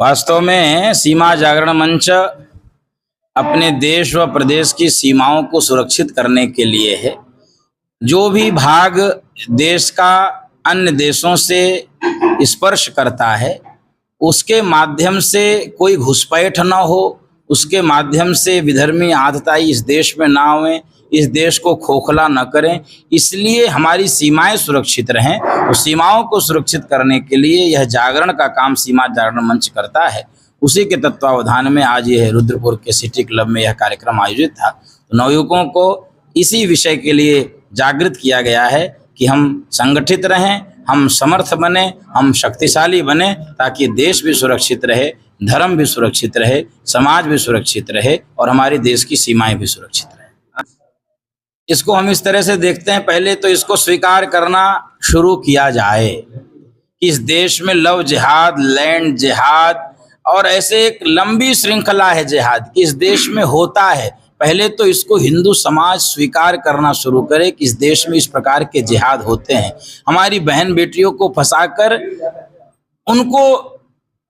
वास्तव में सीमा जागरण मंच अपने देश व प्रदेश की सीमाओं को सुरक्षित करने के लिए है। जो भी भाग देश का अन्य देशों से स्पर्श करता है, उसके माध्यम से कोई घुसपैठ न हो, उसके माध्यम से विधर्मी आतताई इस देश में ना हों, इस देश को खोखला न करें, इसलिए हमारी सीमाएं सुरक्षित रहें। तो सीमाओं को सुरक्षित करने के लिए यह जागरण का काम सीमा जागरण मंच करता है। उसी के तत्वावधान में आज यह रुद्रपुर के सिटी क्लब में यह कार्यक्रम आयोजित था। तो नवयुवकों को इसी विषय के लिए जागृत किया गया है कि हम संगठित रहें, हम समर्थ बने, हम शक्तिशाली बने, ताकि देश भी सुरक्षित रहे, धर्म भी सुरक्षित रहे, समाज भी सुरक्षित रहे और हमारे देश की सीमाएं भी सुरक्षित रहे। इसको हम इस तरह से देखते हैं, पहले तो इसको स्वीकार करना शुरू किया जाए कि इस देश में लव जिहाद, लैंड जिहाद और ऐसे एक लंबी श्रृंखला है जिहाद कि इस देश में होता है। पहले तो इसको हिंदू समाज स्वीकार करना शुरू करे कि इस देश में इस प्रकार के जिहाद होते हैं। हमारी बहन बेटियों को फंसाकर उनको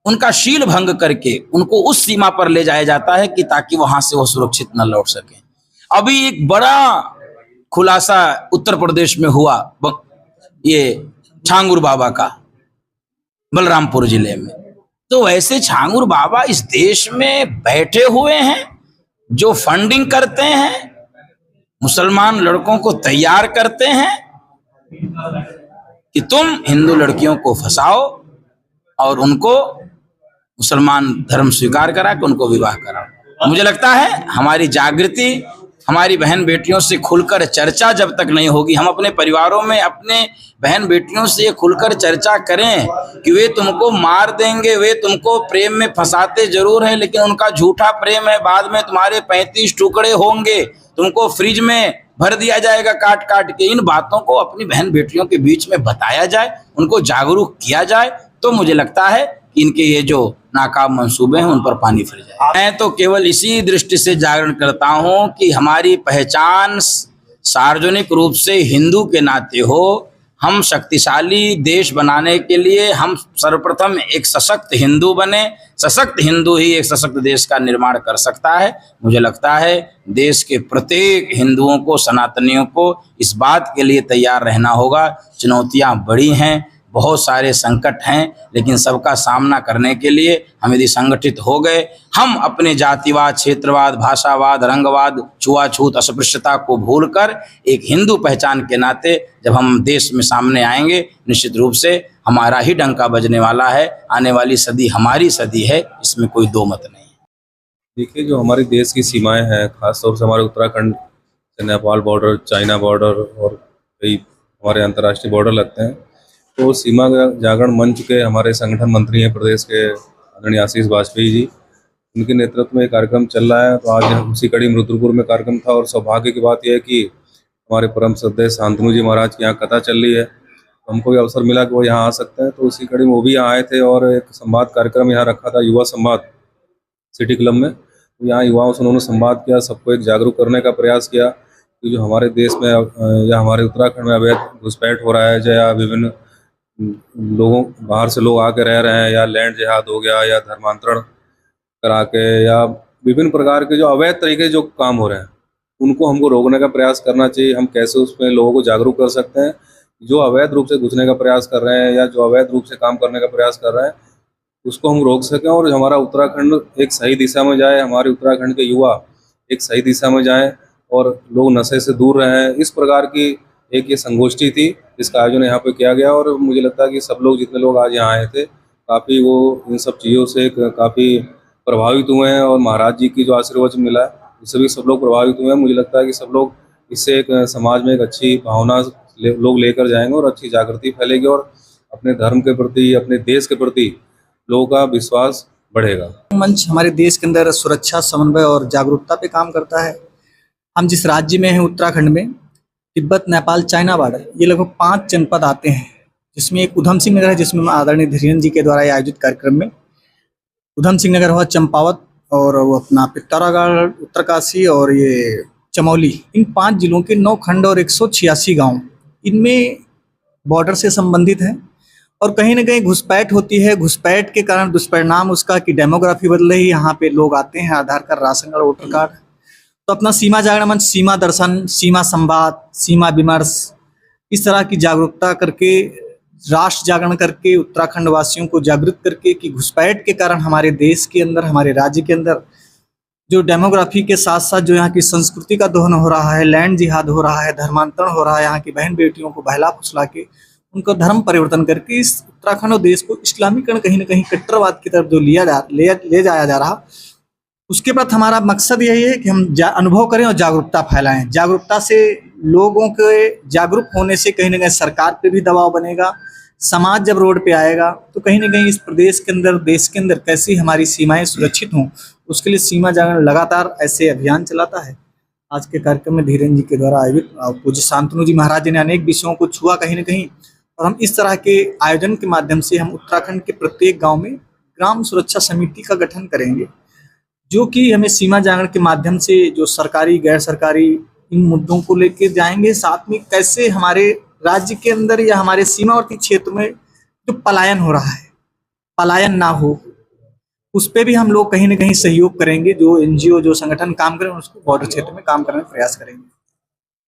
उनका शील भंग करके उनको उस सीमा पर ले जाया जाता है कि ताकि वहां से वो सुरक्षित न लौट सके। अभी एक बड़ा खुलासा उत्तर प्रदेश में हुआ, ये छांगुर बाबा का, बलरामपुर जिले में। तो वैसे छांगुर बाबा इस देश में बैठे हुए हैं, जो फंडिंग करते हैं, मुसलमान लड़कों को तैयार करते हैं कि तुम हिंदू लड़कियों को फंसाओ और उनको मुसलमान धर्म स्वीकार करा के उनको विवाह कराओ। मुझे लगता है हमारी जागृति, हमारी बहन बेटियों से खुलकर चर्चा जब तक नहीं होगी, हम अपने परिवारों में अपने बहन बेटियों से खुलकर चर्चा करें कि वे तुमको मार देंगे, वे तुमको प्रेम में फंसाते जरूर हैं लेकिन उनका झूठा प्रेम है, बाद में तुम्हारे 35 टुकड़े होंगे, तुमको फ्रिज में भर दिया जाएगा काट काट के। इन बातों को अपनी बहन बेटियों के बीच में बताया जाए, उनको जागरूक किया जाए, तो मुझे लगता है कि इनके ये जो नाकाम मंसूबे हैं उन पर पानी फिर जाए। मैं तो केवल इसी दृष्टि से जागरण करता हूं कि हमारी पहचान सार्वजनिक रूप से हिंदू के नाते हो। हम शक्तिशाली देश बनाने के लिए हम सर्वप्रथम एक सशक्त हिंदू बने। सशक्त हिंदू ही एक सशक्त देश का निर्माण कर सकता है। मुझे लगता है देश के प्रत्येक हिंदुओं को, सनातनियों को इस बात के लिए तैयार रहना होगा। चुनौतियां बड़ी हैं, बहुत सारे संकट हैं, लेकिन सबका सामना करने के लिए हम यदि संगठित हो गए, हम अपने जातिवाद, क्षेत्रवाद, भाषावाद, रंगवाद, छुआछूत, अस्पृश्यता को भूलकर एक हिंदू पहचान के नाते जब हम देश में सामने आएंगे, निश्चित रूप से हमारा ही डंका बजने वाला है। आने वाली सदी हमारी सदी है, इसमें कोई दो मत नहीं है। देखिए, जो हमारी देश की सीमाएं हैं, खासतौर से हमारे उत्तराखंड से नेपाल बॉर्डर, चाइना बॉर्डर और कई हमारे अंतर्राष्ट्रीय बॉर्डर लगते हैं। तो सीमा जागरण मंच के हमारे संगठन मंत्री हैं प्रदेश के आदरणीय आशीष वाजपेयी जी, उनके नेतृत्व में कार्यक्रम चल रहा है। तो आज उसी कड़ी में रुद्रपुर में कार्यक्रम था और सौभाग्य की बात यह है कि हमारे परम श्रद्धेय शांतनु जी महाराज की यहाँ कथा चल रही है। तो हमको भी अवसर मिला कि वो यहाँ आ सकते हैं, तो उसी कड़ी में वो भी यहाँ आए थे और एक संवाद कार्यक्रम यहाँ रखा था, युवा संवाद सिटी क्लब में। तो यहाँ युवाओं से उन्होंने संवाद किया, सबको एक जागरूक करने का प्रयास किया कि जो हमारे देश में या हमारे उत्तराखंड में अवैध घुसपैठ हो रहा है, या विभिन्न लोगों बाहर से लोग आके रह रहे हैं, या लैंड जिहाद हो गया, या धर्मांतरण करा के, या विभिन्न प्रकार के जो अवैध तरीके जो काम हो रहे हैं, उनको हमको रोकने का प्रयास करना चाहिए। हम कैसे उसमें लोगों को जागरूक कर सकते हैं, जो अवैध रूप से घुसने का प्रयास कर रहे हैं या जो अवैध रूप से काम करने का प्रयास कर रहे हैं, उसको हम रोक सकें और हमारा उत्तराखंड एक सही दिशा में जाए, हमारे उत्तराखंड के युवा एक सही दिशा में जाएं और लोग नशे से दूर रहें। इस प्रकार की एक ये संगोष्ठी थी जिसका आयोजन यहाँ पे किया गया और मुझे लगता है कि सब लोग, जितने लोग आज यहाँ आए थे, काफ़ी वो इन सब चीज़ों से काफ़ी प्रभावित हुए हैं और महाराज जी की जो आशीर्वाद मिला है उससे भी सब लोग प्रभावित हुए हैं। मुझे लगता है कि सब लोग इससे एक समाज में एक अच्छी भावना लोग लेकर जाएंगे और अच्छी जागृति फैलेगी और अपने धर्म के प्रति, अपने देश के प्रति लोगों का विश्वास बढ़ेगा। मंच हमारे देश के अंदर सुरक्षा, समन्वय और जागरूकता पे काम करता है। हम जिस राज्य में हैं, उत्तराखंड में, तिब्बत, नेपाल, चाइना बॉर्डर, ये लगभग 5 जनपद आते हैं, जिसमें एक उधम सिंह नगर है, जिसमें आदरणीय धीरेन्द्र जी के द्वारा आयोजित कार्यक्रम में उधम सिंह नगर हुआ, चंपावत और वो अपना पिथौरागढ़, उत्तरकाशी और ये चमोली, इन 5 जिलों के 9 खंड और 186 गांव इनमें बॉर्डर से संबंधित हैं। और कहीं ना कहीं घुसपैठ होती है। घुसपैठ के कारण दुष्परिणाम उसका कि डेमोग्राफी बदल रही है। यहाँ पे लोग आते हैं, Aadhaar card, ration card, voter card. तो अपना सीमा जागरण मंच, सीमा दर्शन, सीमा संवाद, सीमा विमर्श, इस तरह की जागरूकता करके, राष्ट्र जागरण करके, उत्तराखंड वासियों को जागृत करके कि घुसपैठ के कारण हमारे देश के अंदर, हमारे राज्य के अंदर जो डेमोग्राफी के साथ साथ जो यहाँ की संस्कृति का दोहन हो रहा है, लैंड जिहाद हो रहा है, धर्मांतरण हो रहा है, यहाँ की बहन बेटियों को बहला फुसला के उनको धर्म परिवर्तन करके इस उत्तराखंड और देश को इस्लामीकरण, कहीं ना कहीं कट्टरवाद की तरफ जो ले जाया जा रहा, उसके प्रति हमारा मकसद यही है कि हम अनुभव करें और जागरूकता फैलाएं। जागरूकता से, लोगों के जागरूक होने से कहीं ना कहीं सरकार पे भी दबाव बनेगा। समाज जब रोड पे आएगा तो कहीं ना कहीं इस प्रदेश के अंदर, देश के अंदर कैसी हमारी सीमाएं सुरक्षित हों, उसके लिए सीमा जागरण लगातार ऐसे अभियान चलाता है। आज के कार्यक्रम में धीरेन्द्र जी के द्वारा आयोजित पूज्य शांतनु जी महाराज जी ने अनेक विषयों को छुआ कहीं ना कहीं, और हम इस तरह के आयोजन के माध्यम से हम उत्तराखंड के प्रत्येक गांव में ग्राम सुरक्षा समिति का गठन करेंगे, जो कि हमें सीमा जागरण के माध्यम से जो सरकारी, गैर सरकारी इन मुद्दों को लेके जाएंगे। साथ में कैसे हमारे राज्य के अंदर या हमारे सीमावर्ती क्षेत्र में जो पलायन हो रहा है, पलायन ना हो, उस पे भी हम लोग कहीं ना कहीं सहयोग करेंगे। जो एनजीओ, जो संगठन काम करें, उसको बॉर्डर क्षेत्र में काम करने का प्रयास करेंगे।